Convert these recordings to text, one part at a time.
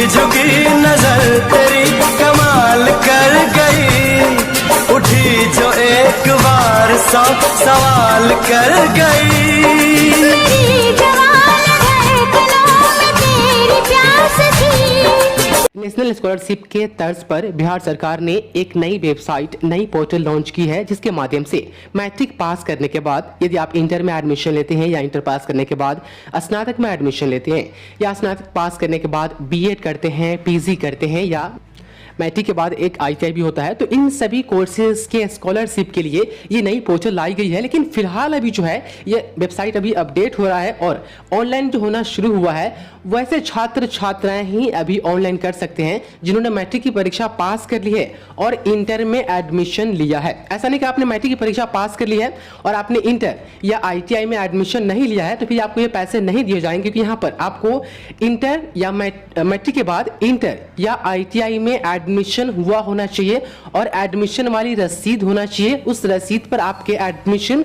झुकी नजर तेरी कमाल कर गई, उठी जो एक बार 100 सवाल कर गई। नेशनल स्कॉलरशिप के तर्ज पर बिहार सरकार ने एक नई वेबसाइट, नई पोर्टल लॉन्च की है, जिसके माध्यम से मैट्रिक पास करने के बाद यदि आप इंटर में एडमिशन लेते हैं या इंटर पास करने के बाद स्नातक में एडमिशन लेते हैं या स्नातक पास करने के बाद बीएड करते हैं, पीजी करते हैं या मैट्रिक के बाद एक आईटीआई भी होता है, तो इन सभी कोर्सेज के स्कॉलरशिप के लिए ये नई पोर्टल लाई गई है। लेकिन फिलहाल अभी जो है ये वेबसाइट अभी अपडेट हो रहा है और ऑनलाइन जो होना शुरू हुआ है, वैसे छात्र छात्राएं ही अभी ऑनलाइन कर सकते हैं जिन्होंने मैट्रिक की परीक्षा पास कर ली है और इंटर में एडमिशन लिया है। ऐसा नहीं कि आपने मैट्रिक की परीक्षा पास कर ली है और आपने इंटर या आईटीआई में एडमिशन नहीं लिया है तो फिर आपको ये पैसे नहीं दिए जाएंगे, क्योंकि यहाँ पर आपको इंटर या मैट्रिक के बाद इंटर या आईटीआई में एडमिशन हुआ होना चाहिए और एडमिशन वाली रसीद होना चाहिए। उस रसीद पर आपके एडमिशन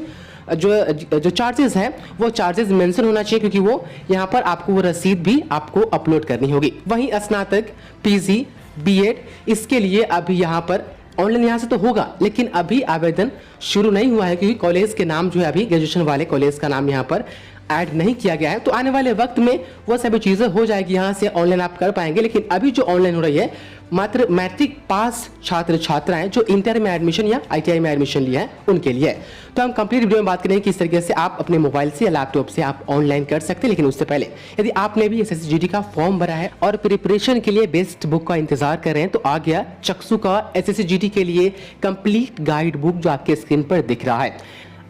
जो चार्जेस हैं वो चार्जेस मेंशन होना चाहिए, क्योंकि वो यहाँ पर आपको वो रसीद भी आपको अपलोड करनी होगी। वहीं स्नातक, पीजी, बीएड इसके लिए अभी यहाँ पर ऑनलाइन यहाँ से तो होगा, लेकिन अभी आवेदन शुरू नहीं हुआ है, क्योंकि कॉलेज के नाम जो है अभी ग्रेजुएशन वाले कॉलेज का नाम यहाँ पर ऐड नहीं किया गया है। तो आने वाले वक्त में वो सभी चीज़ें हो जाएगी, यहाँ से ऑनलाइन आप कर पाएंगे। लेकिन अभी जो ऑनलाइन हो रही है मात्र मैट्रिक पास छात्र छात्राएं जो इंटर में एडमिशन या आईटीआई में एडमिशन लिया है उनके लिए। तो हम कंप्लीट वीडियो में बात करेंगे किस तरीके से आप अपने मोबाइल से या लैपटॉप से आप ऑनलाइन कर सकते हैं। लेकिन उससे पहले यदि आपने भी एसएससीजीडी का फॉर्म भरा है और प्रिपरेशन के लिए बेस्ट बुक का इंतजार कर रहे हैं, तो आ गया चक्षु का एसएससीजीडी के लिए कंप्लीट गाइड बुक, जो आपके स्क्रीन पर दिख रहा है।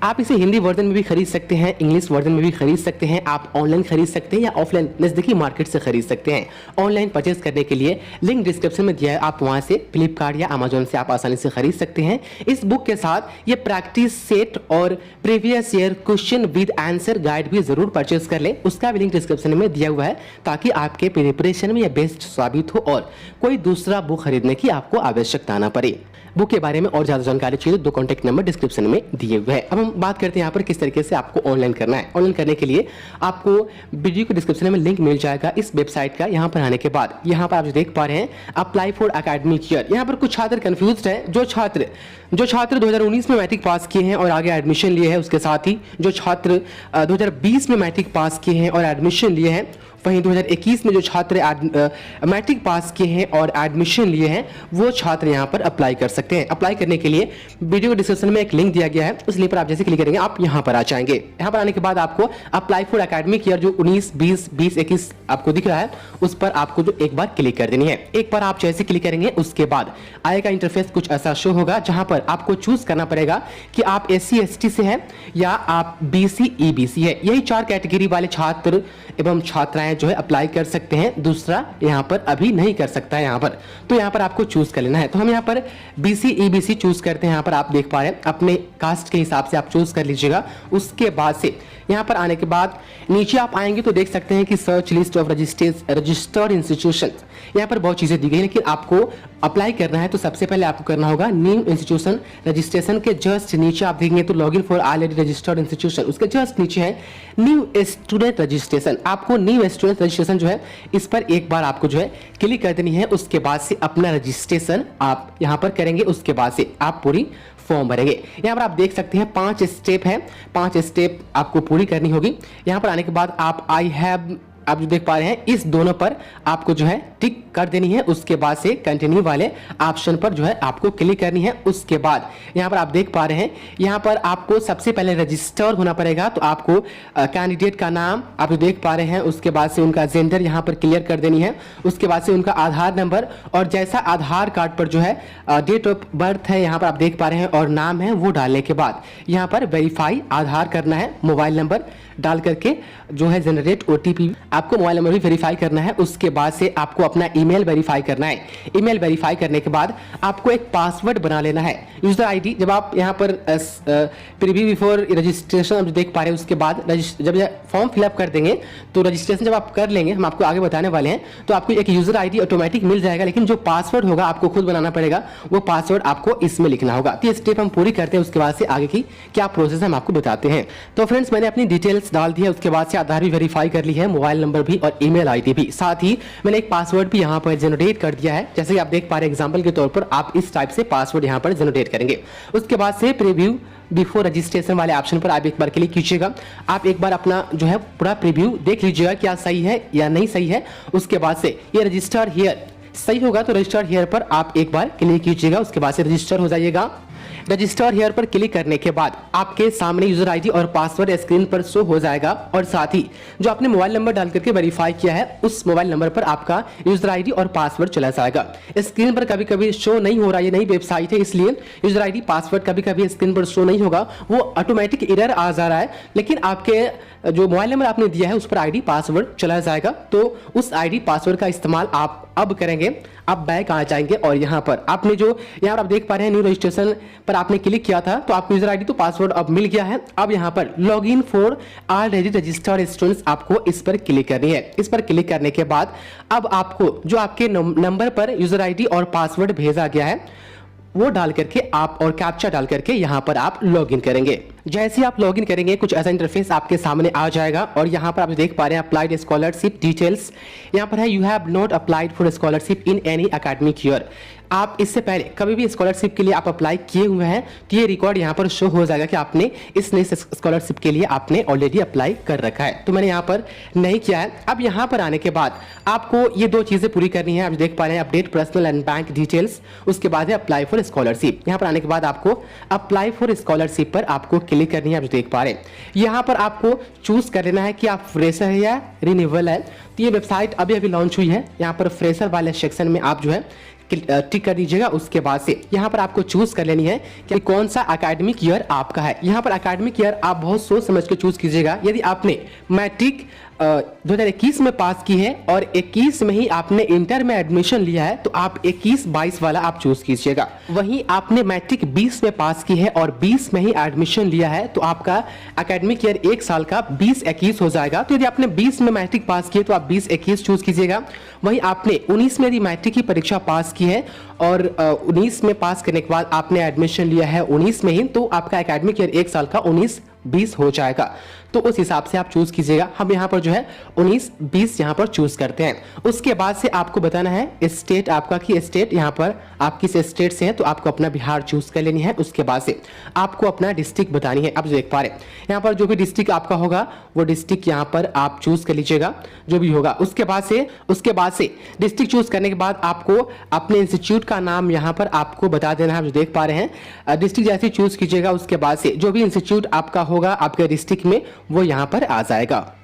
आप इसे हिंदी वर्जन में भी खरीद सकते हैं, इंग्लिश वर्जन में भी खरीद सकते हैं, आप ऑनलाइन खरीद सकते हैं या ऑफलाइन नजदीकी मार्केट से खरीद सकते हैं। ऑनलाइन परचेज करने के लिए लिंक डिस्क्रिप्शन में दिया है, आप वहां से फ्लिपकार्ट या अमेजोन से आप आसानी से खरीद सकते हैं। इस बुक के साथ ये प्रैक्टिस सेट और previous year question with answer guide भी जरूर परचेज कर लें, उसका भी लिंक डिस्क्रिप्शन में दिया हुआ है, ताकि आपके प्रिपरेशन में यह बेस्ट साबित हो और कोई दूसरा बुक खरीदने की आपको आवश्यकता ना पड़े। बुक के बारे में और ज्यादा जानकारी चाहिए तो 2 कॉन्टैक्ट नंबर डिस्क्रिप्शन में दिए हुए हैं। अब हम बात करते हैं यहाँ पर किस तरीके से आपको ऑनलाइन करना है। ऑनलाइन करने के लिए आपको वीडियो के डिस्क्रिप्शन में लिंक मिल जाएगा इस वेबसाइट का। यहाँ पर आने के बाद यहाँ पर आप जो देख पा रहे हैं अप्लाई फॉर एकेडमिक ईयर, यहाँ पर कुछ छात्र कंफ्यूज हैं। जो छात्र 2019 में मैट्रिक पास किए हैं और आगे एडमिशन लिए हैं, उसके साथ ही जो छात्र 2020 में मैट्रिक पास किए हैं और एडमिशन लिए हैं, वहीं 2021 में जो छात्र मैट्रिक पास किए हैं और एडमिशन लिए हैं, वो छात्र यहाँ पर अप्लाई कर सकते हैं। अप्लाई करने के लिए वीडियो डिस्क्रिप्शन में एक लिंक दिया गया है, उस लिंक पर आप जैसे क्लिक करेंगे आप यहाँ पर आ जाएंगे। यहाँ पर आने के बाद आपको अप्लाई फॉर एकेडमिक ईयर जो 19, 20, 21 आपको दिख रहा है, उस पर आपको जो एक बार क्लिक कर देनी है। एक बार आप जैसे क्लिक करेंगे उसके बाद आएगा इंटरफेस कुछ ऐसा शो होगा, जहां पर आपको चूज करना पड़ेगा कि आप SC ST से हैं या आप BC EBC है। यही 4 कैटेगरी वाले छात्र एवं छात्राएं जो है अप्लाई कर सकते हैं, दूसरा यहाँ पर अभी नहीं कर सकता है यहाँ पर। तो यहाँ पर आपको चूज कर लेना है। तो हम यहाँ पर BC EBC चूज करते हैं। यहाँ पर आप देख पा रहे हैं अपने कास्ट के हिसाब से आप चूज कर लीजिएगा। उसके बाद से यहाँ पर आने के बाद नीचे आप आएंगे तो देख सकते हैं कि search list of registered institution, यहाँ पर बहुत चीजें दी गई, लेकिन आपको अप्लाई करना है तो सबसे पहले आपको करना होगा न्यू इंस्टीट्यूशन रजिस्ट्रेशन के जस्ट नीचे आप देखेंगे तो login for already registered institution, उसके जस्ट नीचे है न्यू स्टूडेंट रजिस्ट्रेशन। आपको न्यू स्टूडेंट रजिस्ट्रेशन जो है इस पर एक बार आपको जो है क्लिक कर देनी है। उसके बाद से अपना रजिस्ट्रेशन आप यहाँ पर करेंगे, उसके बाद से आप पूरी फॉर्म भरेंगे। यहाँ पर आप देख सकते हैं 5 स्टेप है, 5 स्टेप आपको पूरी करनी होगी। यहाँ पर आने के बाद आप आप जो देख पा रहे हैं इस दोनों पर आपको जो है टिक कर देनी है। उसके बाद से कंटिन्यू वाले ऑप्शन पर जो है आपको क्लिक करनी है। उसके बाद यहाँ पर आप देख पा रहे हैं यहाँ पर आपको सबसे पहले रजिस्टर होना पड़ेगा। तो आपको कैंडिडेट का नाम आप जो देख पा रहे हैं, उसके बाद से उनका जेंडर यहाँ पर क्लियर कर देनी है। उसके बाद से उनका आधार नंबर और जैसा आधार कार्ड पर जो है डेट ऑफ बर्थ है यहाँ पर आप देख पा रहे हैं और नाम है वो डालने के बाद यहाँ पर वेरीफाई आधार करना है। मोबाइल नंबर डाल करके जो है जनरेट OTP, आपको मोबाइल नंबर भी वेरीफाई करना है। उसके बाद से आपको अपना ईमेल वेरीफाई करना है। ईमेल वेरीफाई करने के बाद आपको एक पासवर्ड बना लेना है, यूजर आईडी। जब आप यहाँ पर प्रीव्यू बिफोर रजिस्ट्रेशन आप देख पा रहे हैं, उसके बाद जब फॉर्म फिलअप कर देंगे तो रजिस्ट्रेशन जब आप कर लेंगे, हम आपको आगे बताने वाले हैं, तो आपको एक यूजर आईडी ऑटोमेटिक मिल जाएगा, लेकिन जो पासवर्ड होगा आपको खुद बनाना पड़ेगा। वो पासवर्ड आपको इसमें लिखना होगा। तो ये स्टेप हम पूरी करते हैं, उसके बाद से आगे की क्या प्रोसेस हम आपको बताते हैं। तो फ्रेंड्स, मैंने अपनी डिटेल्स डिटेल्स डाल दी है, उसके बाद से आधार भी वेरीफाई कर ली है, मोबाइल नंबर भी और ईमेल आईडी भी, साथ ही मैंने एक पासवर्ड भी यहाँ पर जनरेट कर दिया है। जैसे कि आप देख पा रहे हैं एग्जांपल के तौर पर आप इस टाइप से पासवर्ड यहाँ पर जनरेट करेंगे। उसके बाद से प्रीव्यू बिफोर रजिस्ट्रेशन वाले ऑप्शन पर आप एक बार क्लिक कीजिएगा। आप एक बार अपना जो है पूरा प्रीव्यू देख लीजिएगा क्या सही है या नहीं सही है। उसके बाद से ये रजिस्टर हियर सही होगा तो रजिस्टर हियर पर आप एक बार क्लिक कीजिएगा। उसके बाद से रजिस्टर हो जाइएगा। रजिस्टर हियर पर क्लिक करने के बाद आपके सामने यूजर आईडी और पासवर्ड स्क्रीन पर शो हो जाएगा और साथ ही जो आपने मोबाइल नंबर डाल करके वेरीफाई किया है उस मोबाइल नंबर पर आपका यूजर आईडी और पासवर्ड चला जाएगा। स्क्रीन पर कभी कभी शो नहीं हो रहा, ये नई वेबसाइट है इसलिए यूजर आईडी पासवर्ड कभी कभी स्क्रीन पर शो नहीं होगा, वो ऑटोमेटिक एरर आ जा रहा है। लेकिन आपके जो मोबाइल नंबर आपने दिया है उस पर आईडी पासवर्ड चला जाएगा, तो उस आईडी पासवर्ड का इस्तेमाल आप अब करेंगे। आप बैक आ जाएंगे और यहाँ पर आपने जो यहाँ पर आप देख पा रहे हैं न्यू रजिस्ट्रेशन पर आपने क्लिक किया था तो आपको यूजर आईडी तो पासवर्ड अब मिल गया है। अब यहाँ पर log in for already registered students आपको इस पर क्लिक करनी है। इस पर क्लिक करने के बाद अब आपको जो आपके नंबर पर यूजर आईडी और पासवर्ड भेजा गया है वो डाल करके आप और कैप्चा डाल करके यहाँ पर आप लॉगिन करेंगे। जैसे ही आप लॉगिन करेंगे कुछ ऐसा इंटरफेस आपके सामने आ जाएगा और यहाँ पर आप देख पा रहे हैं अप्लाइड स्कॉलरशिप डिटेल्स, यहाँ पर है you have not applied for scholarship in any academic year. आप इससे पहले कभी भी स्कॉलरशिप के लिए आप अप्लाई किए हुए हैं तो ये रिकॉर्ड यहाँ पर शो हो जाएगा कि आपने इस नई स्कॉलरशिप के लिए आपने ऑलरेडी अप्लाई कर रखा है। तो मैंने यहाँ पर नहीं किया है। अब यहाँ पर आने के बाद आपको ये दो चीजें पूरी करनी है। आप देख पा रहे हैं update personal and bank details, उसके बाद है अप्लाई फॉर स्कॉलरशिप। यहाँ पर आने के बाद आपको अप्लाई फॉर स्कॉलरशिप पर आपको क्लिक करनी है। आप देख पा रहे हैं यहाँ पर आपको चूज कर लेना है कि आप फ्रेशर है या रिन्यूअल है। तो ये वेबसाइट अभी अभी लॉन्च हुई है। यहाँ पर फ्रेशर वाले सेक्शन में आप जो है टिक कर दीजिएगा। उसके बाद से यहाँ पर आपको चूज कर लेनी है कि कौन सा एकेडमिक ईयर आपका है। यहाँ पर एकेडमिक ईयर आप बहुत सोच समझ के चूज कीजिएगा। यदि आपने मैट्रिक 2021 में पास की है और 21 में ही आपने इंटर में एडमिशन लिया है तो आप 21-22 वाला आप चूज कीजिएगा। वहीं आपने मैट्रिक 20 में पास की है और 20 में ही एडमिशन लिया है तो आपका एकेडमिक ईयर एक साल का 20-21 हो जाएगा। तो यदि आपने 20 में मैट्रिक पास की है तो आप 20-21 चूज कीजिएगा। वहीं आपने 19 में यदि मैट्रिक की परीक्षा पास की है और 19 में पास करने के बाद आपने एडमिशन लिया है 19 में ही तो आपका एकेडमिक ईयर एक साल का 19-20 हो जाएगा। तो उस हिसाब से आप चूज कीजिएगा। हम यहाँ पर जो है 19-20 यहाँ पर चूज करते हैं। उसके बाद से आपको बताना है स्टेट आपका की स्टेट यहाँ पर आप किस स्टेट से हैं तो आपको अपना बिहार चूज कर लेनी है। उसके बाद से आपको अपना डिस्ट्रिक्ट बतानी है। आप देख पा रहे हैं यहाँ पर जो भी डिस्ट्रिक्ट आपका होगा वो डिस्ट्रिक्ट यहाँ पर आप चूज कर लीजिएगा जो भी होगा। उसके बाद से डिस्ट्रिक्ट चूज करने के बाद आपको अपने इंस्टीट्यूट का नाम यहाँ पर आपको बता देना है। आप देख पा रहे हैं डिस्ट्रिक्ट जैसे चूज कीजिएगा उसके बाद से जो भी इंस्टीट्यूट आपका होगा आपके डिस्ट्रिक्ट में वो यहाँ पर आ जाएगा।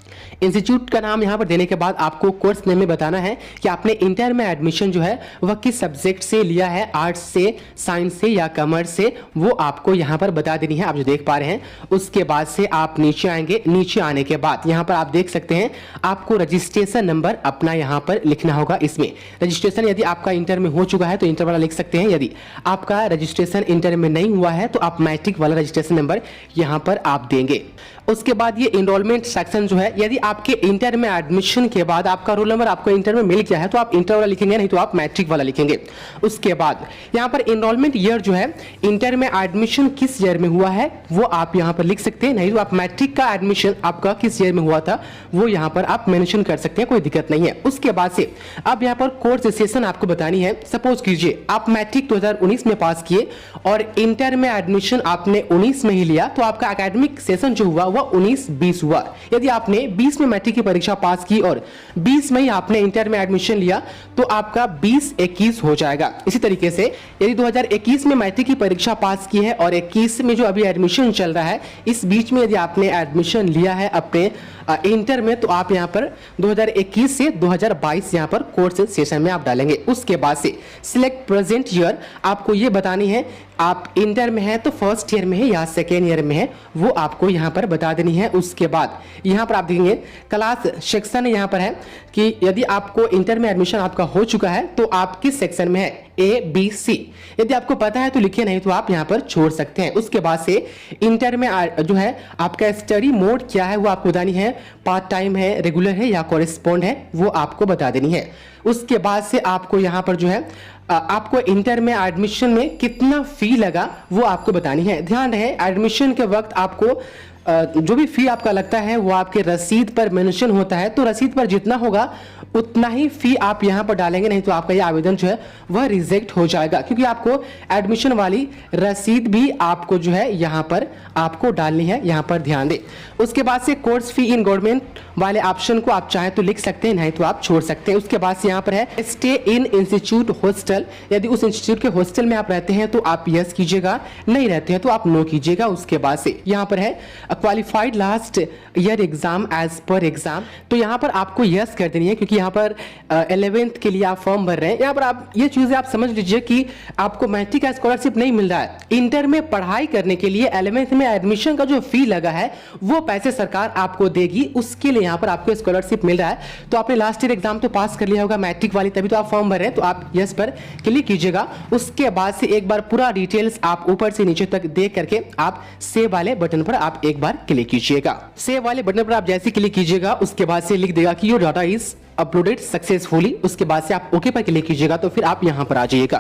इंस्टीट्यूट का नाम यहाँ पर देने के बाद आपको कोर्स नेम में बताना है कि आपने इंटर में एडमिशन जो है वह किस सब्जेक्ट से लिया है, आर्ट्स से, साइंस से या कॉमर्स से, वो आपको यहाँ पर बता देनी है। आप जो देख पा रहे हैं उसके बाद से आप नीचे आएंगे। नीचे आने के बाद यहाँ पर आप देख सकते हैं आपको रजिस्ट्रेशन नंबर अपना यहाँ पर लिखना होगा। इसमें रजिस्ट्रेशन यदि आपका इंटर में हो चुका है तो इंटर वाला लिख सकते हैं। यदि आपका रजिस्ट्रेशन इंटर में नहीं हुआ है तो आप मैट्रिक वाला रजिस्ट्रेशन नंबर यहाँ पर आप देंगे। उसके बाद ये एनरोलमेंट सेक्शन जो है यदि आपके इंटर में एडमिशन के बाद आपका रोल नंबर आपको इंटर में मिल गया है तो आप इंटर वाला लिखेंगे, नहीं तो आप मैट्रिक वाला लिखेंगे। उसके बाद यहाँ पर एनरोलमेंट ईयर जो है इंटर में एडमिशन किस ईयर में हुआ है वो आप यहाँ पर लिख सकते हैं, नहीं तो आप मैट्रिक का एडमिशन आपका किस ईयर में हुआ था वो यहाँ पर आप मेंशन कर सकते हैं, कोई दिक्कत नहीं है। उसके बाद से अब यहाँ पर कोर्स सेशन आपको बतानी है। सपोज कीजिए आप मैट्रिक 2019 में पास किए और इंटर में एडमिशन आपने 19 में ही लिया तो आपका एकेडमिक सेशन जो हुआ वह 19-20 हुआ। यदि आपने 20 में मैट्रिक की परीक्षा पास की और 20 में ही आपने इंटर में एडमिशन लिया तो आपका 20-21 हो जाएगा। इसी तरीके से यदि 2021 में मैट्रिक की परीक्षा पास की है और 21 में जो अभी एडमिशन चल रहा है इस बीच में यदि आपने एडमिशन लिया है अपने इंटर में तो आप यहाँ पर 2021 से 2022 यहाँ पर कोर्स सेशन में आप डालेंगे। उसके बाद से सिलेक्ट प्रेजेंट ईयर आपको ये बतानी है आप इंटर में है तो फर्स्ट ईयर में है या सेकेंड ईयर में है वो आपको यहाँ पर बता देनी है। उसके बाद यहाँ पर आप देखेंगे क्लास सेक्शन यहाँ पर है कि यदि आपको इंटर में एडमिशन आपका हो चुका है तो आप किस सेक्शन में है ABC। यदि आपको पता है तो लिखिए, नहीं तो आप यहाँ पर छोड़ सकते हैं। उसके बाद से इंटर में जो है आपका स्टडी मोड क्या है वो आपको बतानी है, पार्ट टाइम है, रेगुलर है या कॉरेस्पॉन्ड है वो आपको बता देनी है। उसके बाद से आपको यहाँ पर जो है आपको इंटर में एडमिशन में कितना फी लगा वो आपको बतानी है। ध्यान रहे एडमिशन के वक्त आपको जो भी फी आपका लगता है वो आपके रसीद पर मेंशन होता है, तो रसीद पर जितना होगा उतना ही फी आप यहाँ पर डालेंगे, नहीं तो आपका ये आवेदन जो है वह रिजेक्ट हो जाएगा, क्योंकि आपको एडमिशन वाली रसीद भी आपको जो है यहाँ पर आपको डालनी है, यहाँ पर ध्यान दें। उसके बाद से कोर्स फी इन गवर्नमेंट वाले ऑप्शन को आप चाहें तो लिख सकते हैं, नहीं तो आप छोड़ सकते हैं। उसके बाद से यहाँ पर है स्टे इन इंस्टीट्यूट हॉस्टल, यदि उस इंस्टीट्यूट के हॉस्टल में आप रहते हैं तो आप यस कीजिएगा, नहीं रहते हैं तो आप नो कीजिएगा। उसके बाद से यहाँ पर है qualified last year exam as per exam, तो यहाँ पर आपको यस कर देनी है, क्योंकि यहाँ पर 11th के लिए आप फॉर्म भर रहे हैं। यहाँ पर आप ये चीजें आप समझ लीजिए कि आपको मैट्रिक का स्कॉलरशिप नहीं मिल रहा है, इंटर में पढ़ाई करने के लिए 11th में एडमिशन का जो फी लगा है वो पैसे सरकार आपको देगी, उसके लिए यहाँ पर आपको स्कॉलरशिप मिल रहा है। तो आपने लास्ट ईयर एग्जाम तो पास कर लिया होगा मैट्रिक वाली, तभी तो आप फॉर्म भर रहे हैं, तो आप यस पर क्लिक कीजिएगा। उसके बाद से एक बार पूरा डिटेल्स आप ऊपर से नीचे तक देख करके आप सेव वाले बटन पर आप एक बार क्लिक कीजिएगा। सेव वाले बटन पर आप जैसे क्लिक कीजिएगा उसके बाद से लिख देगा कि your data is uploaded successfully, उसके बाद से आप ओके पर क्लिक कीजिएगा तो फिर आप यहां पर आ जाइएगा।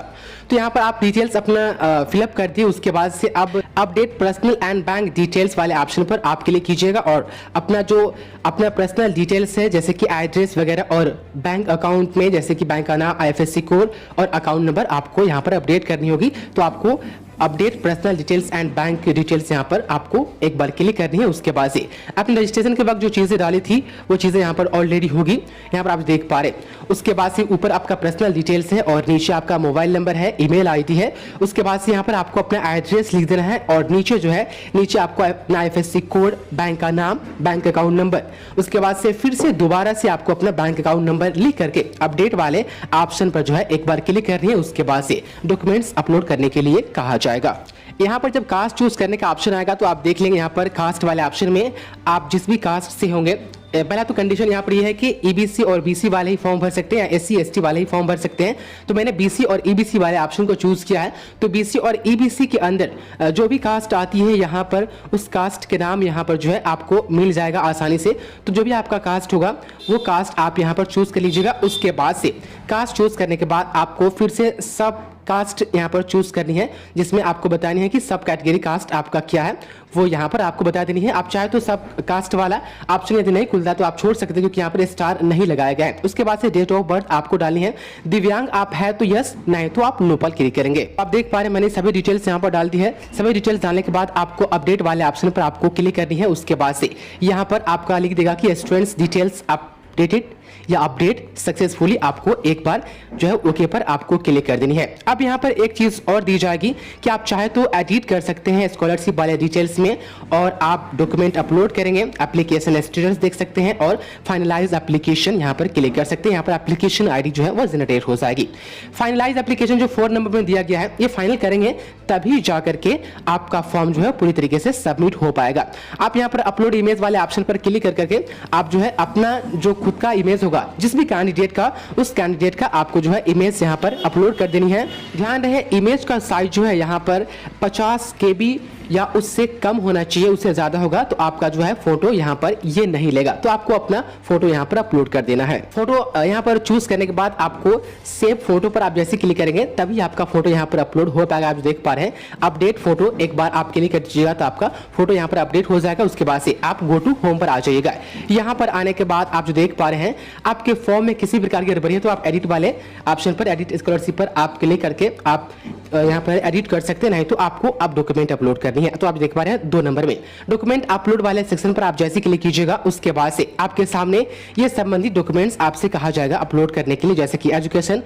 तो यहां पर आप डिटेल्स अपना फिलअप कर दिए, उसके बाद से अब update personal and bank details वाले ऑप्शन पर आप क्लिक कीजिएगा और अपना पर्सनल डिटेल्स है जैसे कि एड्रेस वगैरह और बैंक अकाउंट में जैसे कि बैंक का नाम, IFSC कोड और अकाउंट नंबर आपको यहां पर अपडेट करनी होगी। तो आपको update personal details and bank details यहाँ पर आपको एक बार क्लिक करनी है। उसके बाद से आपने रजिस्ट्रेशन के वक्त जो चीजें डाली थी वो चीजें यहाँ पर ऑलरेडी होगी, यहाँ पर आप देख पा रहे। उसके बाद से ऊपर आपका पर्सनल डिटेल्स है और नीचे आपका मोबाइल नंबर है, ईमेल आईडी है। उसके बाद से यहाँ पर आपको अपना एड्रेस लिख देना है और नीचे जो है नीचे आपको अपना IFSC कोड, बैंक का नाम, बैंक अकाउंट नंबर, उसके बाद से फिर से दोबारा से आपको अपना बैंक अकाउंट नंबर लिख करके अपडेट वाले ऑप्शन पर जो है एक बार क्लिक करनी है। उसके बाद से डॉक्यूमेंट्स अपलोड करने के लिए कहा जाएगा। यहाँ पर जब कास्ट चूज करने का ऑप्शन आएगा तो आप देख लेंगे यहाँ पर कास्ट वाले ऑप्शन में आप जिस भी कास्ट से होंगे, पहला तो कंडीशन यहाँ पर यह है कि EBC और BC वाले ही फॉर्म भर सकते हैं या SC ST वाले ही फॉर्म भर सकते हैं। तो मैंने BC और EBC वाले ऑप्शन को चूज किया है। तो BC और EBC के अंदर जो भी कास्ट आती है यहाँ पर उस कास्ट के नाम यहाँ पर जो है आपको मिल जाएगा आसानी से। तो जो भी आपका कास्ट होगा वो कास्ट आप यहाँ पर चूज कर लीजिएगा। उसके बाद से कास्ट चूज करने के बाद आपको फिर से सब कास्ट यहाँ पर चूज करनी है, जिसमें आपको बतानी है कि सब कैटेगरी कास्ट आपका क्या है, वो यहाँ पर आपको बता देनी है। आप चाहे तो सब कास्ट वाला ऑप्शन यदि नहीं खुलता तो आप छोड़ सकते हैं, क्योंकि यहाँ पर स्टार नहीं लगाया गया है। उसके बाद से डेट ऑफ बर्थ आपको डालनी है। दिव्यांग आप है तो यस, नहीं तो आप नो पर क्लिक करेंगे। आप देख पा रहे हैं मैंने सभी डिटेल्स यहाँ पर डाल दी है। सभी डिटेल्स डालने के बाद आपको अपडेट वाले ऑप्शन पर आपको क्लिक करनी है। उसके बाद से यहाँ पर आपका लिख देगा कि स्टूडेंट्स डिटेल्स अपडेटेड या अपडेट सक्सेसफुली, आपको एक बार जो है ओके पर आपको क्लिक कर देनी है। अब यहाँ पर एक चीज और दी जाएगी कि आप चाहे तो एडिट कर सकते हैं स्कॉलरशिप वाले डिटेल्स में और आप डॉक्यूमेंट अपलोड करेंगे, एप्लीकेशन स्टेटस देख सकते हैं और फाइनलाइज एप्लीकेशन यहाँ पर क्लिक कर सकते हैं। यहाँ पर एप्लीकेशन आईडी जो है वो जनरेट हो जाएगी। फाइनलाइज एप्लीकेशन जो 4 नंबर में दिया गया है ये फाइनल करेंगे तभी जा करके आपका फॉर्म जो है पूरी तरीके से सबमिट हो पाएगा। आप यहाँ पर अपलोड इमेज वाले ऑप्शन पर क्लिक करके आप जो है अपना जो खुद का इमेज होगा जिस भी कैंडिडेट का, उस कैंडिडेट का आपको जो है इमेज यहाँ पर अपलोड कर देनी है। ध्यान रहे इमेज का साइज जो है यहाँ पर 50 KB या उससे कम होना चाहिए, उससे ज्यादा होगा तो आपका जो है फोटो यहाँ पर ये नहीं लेगा। तो आपको अपना फोटो यहाँ पर अपलोड कर देना है। फोटो यहाँ पर चूज करने के बाद आपको सेव फोटो पर आप जैसे क्लिक करेंगे तभी आपका फोटो यहाँ पर अपलोड हो पाएगा। आप देख पा रहे हैं अपडेट फोटो, एक बार आप क्लिक कर दीजिएगा तो आपका फोटो यहाँ पर अपडेट हो जाएगा। उसके बाद से आप गो टू होम पर आ जाइएगा। यहाँ पर आने के बाद आप जो देख पा रहे हैं आपके फॉर्म में किसी प्रकार की गड़बड़ी है तो आप एडिट वाले ऑप्शन पर, एडिट स्कॉलरशिप पर आप क्लिक करके आप यहाँ पर एडिट कर सकते हैं, नहीं तो आपको अब डॉक्यूमेंट अपलोड करनी है। तो आप देख पा रहे हैं 2 नंबर में डॉक्यूमेंट अपलोड वाले सेक्शन पर आप जैसे क्लिक कीजिएगा उसके बाद से आपके सामने ये संबंधित डॉक्यूमेंट्स आपसे कहा जाएगा अपलोड करने के लिए, जैसे कि एजुकेशनल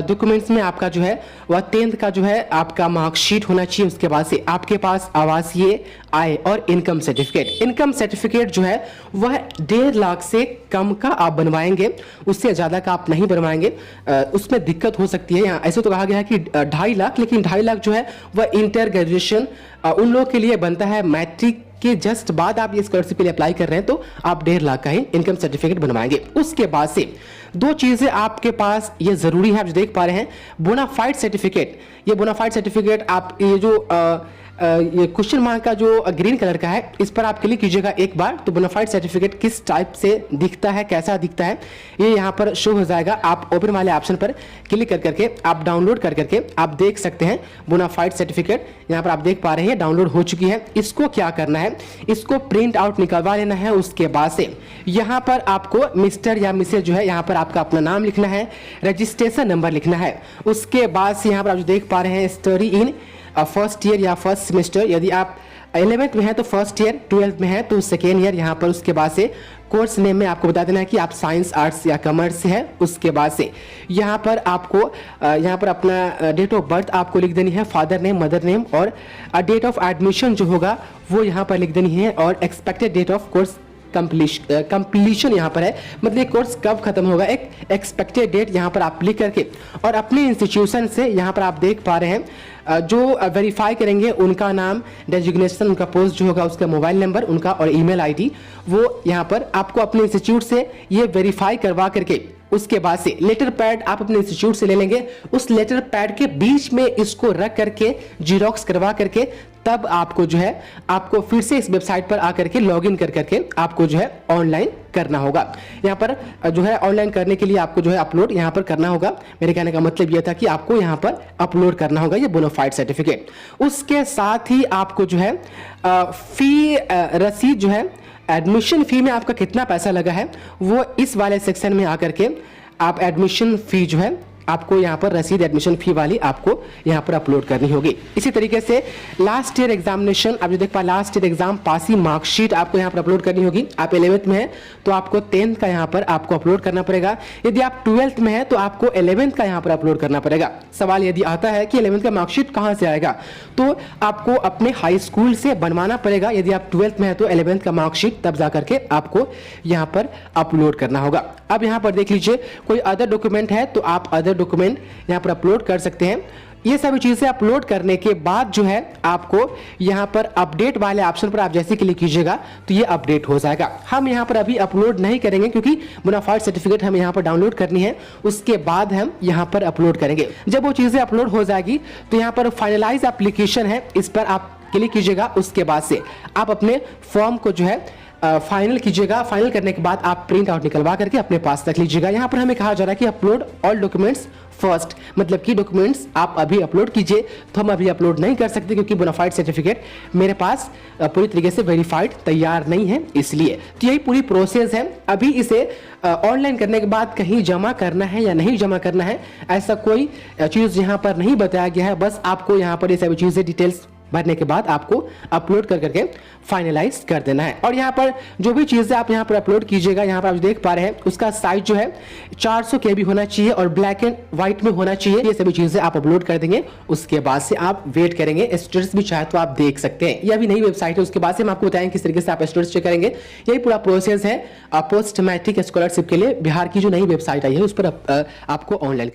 डॉक्यूमेंट्स में आपका जो है वह 10th का जो है आपका मार्कशीट होना चाहिए। उसके बाद से आपके पास आवासीय आय और इनकम सर्टिफिकेट। इनकम सर्टिफिकेट जो है वह 1.5 लाख से कम का आप बनवाएंगे, उससे ज्यादा का आप नहीं बनवाएंगे, उसमें दिक्कत हो सकती है। यहाँ ऐसे तो कहा गया है कि 2.5 लाख, लेकिन 2.5 लाख जो है वह इंटर ग्रेजुएशन उन लोगों के लिए बनता है मैट्रिक के जस्ट बाद आप ये स्कॉलरशिप के लिए अप्लाई कर रहे हैं तो आप 1.5 लाख का ही इनकम सर्टिफिकेट बनवाएंगे। उसके बाद से 2 चीजें आपके पास ये जरूरी है, आप जो देख पा रहे हैं बोनाफाइड सर्टिफिकेट। ये बोनाफाइड सर्टिफिकेट आप ये जो ये क्वेश्चन मार्क का जो ग्रीन कलर का है इस पर आप क्लिक कीजिएगा एक बार, तो बोनाफाइड सर्टिफिकेट किस टाइप से दिखता है, कैसा दिखता है, ये यहाँ पर शो हो जाएगा। आप ओपन वाले ऑप्शन पर क्लिक कर करके आप डाउनलोड कर करके आप देख सकते हैं बोनाफाइड सर्टिफिकेट। यहाँ पर आप देख पा रहे हैं डाउनलोड हो चुकी है। इसको क्या करना है, इसको प्रिंट आउट निकलवा लेना है। उसके बाद से यहाँ पर आपको मिस्टर या मिसेज जो है यहाँ पर आपका अपना नाम लिखना है, रजिस्ट्रेशन नंबर लिखना है। उसके बाद से यहाँ पर आप जो देख पा रहे हैं स्टडी इन फर्स्ट ईयर या फर्स्ट सेमेस्टर, यदि आप 11th में है तो फर्स्ट ईयर, 12th में है तो सेकेंड ईयर। यहाँ पर उसके बाद से कोर्स नेम में आपको बता देना है कि आप साइंस, आर्ट्स या कॉमर्स से है। उसके बाद से यहाँ पर आपको यहाँ पर अपना डेट ऑफ बर्थ आपको लिख देनी है, फादर नेम, मदर नेम, और डेट ऑफ एडमिशन जो होगा वो यहाँ पर लिख देनी है, और expected date of course completion यहाँ पर है, मतलब कोर्स कब खत्म होगा, एक एक्सपेक्टेड डेट यहाँ पर आप लिख करके, और अपने इंस्टीट्यूशन से यहाँ पर आप देख पा रहे हैं जो वेरीफाई करेंगे उनका नाम, डेजिग्नेशन, उनका पोस्ट जो होगा, उसका मोबाइल नंबर, उनका और ईमेल आईडी, वो यहाँ पर आपको अपने इंस्टीट्यूट से ये वेरीफाई करवा करके उसके बाद से लेटर पैड आप अपने इंस्टीट्यूट से ले लेंगे। उस लेटर पैड के बीच में इसको रख करके जीरोक्स करवा करके तब आपको जो है आपको फिर से इस वेबसाइट पर आकर के लॉगिन कर करके आपको जो है ऑनलाइन करना होगा। यहाँ पर जो है ऑनलाइन करने के लिए आपको जो है अपलोड यहाँ पर करना होगा। मेरे कहने का मतलब यह था कि आपको यहाँ पर अपलोड करना होगा ये बोनाफाइड सर्टिफिकेट। उसके साथ ही आपको जो है फी रसीद जो है, एडमिशन फी में आपका कितना पैसा लगा है वो इस वाले सेक्शन में आकर के आप एडमिशन फी जो है आपको यहाँ पर रसीद एडमिशन फी वाली आपको यहाँ पर अपलोड करनी होगी। इसी तरीके से लास्ट ईयर एग्जामिनेशन आप जो देख पा last year exam passing marksheet आपको यहाँ पर अपलोड करनी होगी। आप 11th में है तो आपको 10th का यहाँ पर आपको अपलोड करना पड़ेगा। यदि आप 12th में है तो आपको 11th का यहाँ पर अपलोड करना पड़ेगा। सवाल यदि आता है कि 11th का मार्कशीट कहाँ से आएगा, तो आपको अपने हाई स्कूल से बनवाना पड़ेगा। यदि आप 12th में है तो 11th का मार्कशीट तब जा करके आपको यहाँ पर अपलोड करना होगा। अब यहाँ पर देख लीजिए कोई अदर डॉक्यूमेंट है तो आप अदर डॉक्यूमेंट यहाँ पर अपलोड कर सकते हैं। ये सभी चीजें अपलोड करने के बाद जो है आपको यहाँ पर अपडेट वाले ऑप्शन पर आप जैसे क्लिक कीजिएगा तो ये अपडेट हो जाएगा। हम यहाँ पर अभी अपलोड नहीं करेंगे क्योंकि बोनाफाइड सर्टिफिकेट हम यहाँ पर डाउनलोड करनी है, उसके बाद हम यहाँ पर अपलोड करेंगे। जब वो चीजें अपलोड हो जाएगी तो यहाँ पर फाइनलाइज एप्लीकेशन है, इस पर आप क्लिक कीजिएगा। उसके बाद से आप अपने फॉर्म को जो है फाइनल कीजिएगा। फाइनल करने के बाद आप प्रिंट आउट निकलवा करके अपने पास रख लीजिएगा। यहाँ पर हमें कहा जा रहा है कि अपलोड ऑल डॉक्यूमेंट्स फर्स्ट, मतलब कि डॉक्यूमेंट्स आप अभी अपलोड कीजिए। तो हम अभी अपलोड नहीं कर सकते क्योंकि बोनाफाइड सर्टिफिकेट मेरे पास पूरी तरीके से वेरीफाइड तैयार नहीं है, इसलिए। तो यही पूरी प्रोसेस है। अभी इसे ऑनलाइन करने के बाद कहीं जमा करना है या नहीं जमा करना है ऐसा कोई चीज यहाँ पर नहीं बताया गया है। बस आपको यहाँ पर ये सभी चीजें डिटेल्स भरने के बाद आपको अपलोड कर करके फाइनलाइज कर देना है। और यहाँ पर जो भी चीजें आप यहाँ पर अपलोड कीजिएगा, यहाँ पर आप देख पा रहे हैं उसका साइज जो है 400 KB होना चाहिए और ब्लैक एंड व्हाइट में होना चाहिए। ये सभी चीजें आप अपलोड कर देंगे। उसके बाद से आप वेट करेंगे। स्टेटस भी चाहे तो आप देख सकते हैं। ये अभी नई वेबसाइट है, उसके बाद से हम आपको बताएंगे किस तरीके से आप स्टेटस चेक करेंगे। यही पूरा प्रोसेस है पोस्ट मैट्रिक स्कॉलरशिप के लिए। बिहार की जो नई वेबसाइट आई है उस पर आपको ऑनलाइन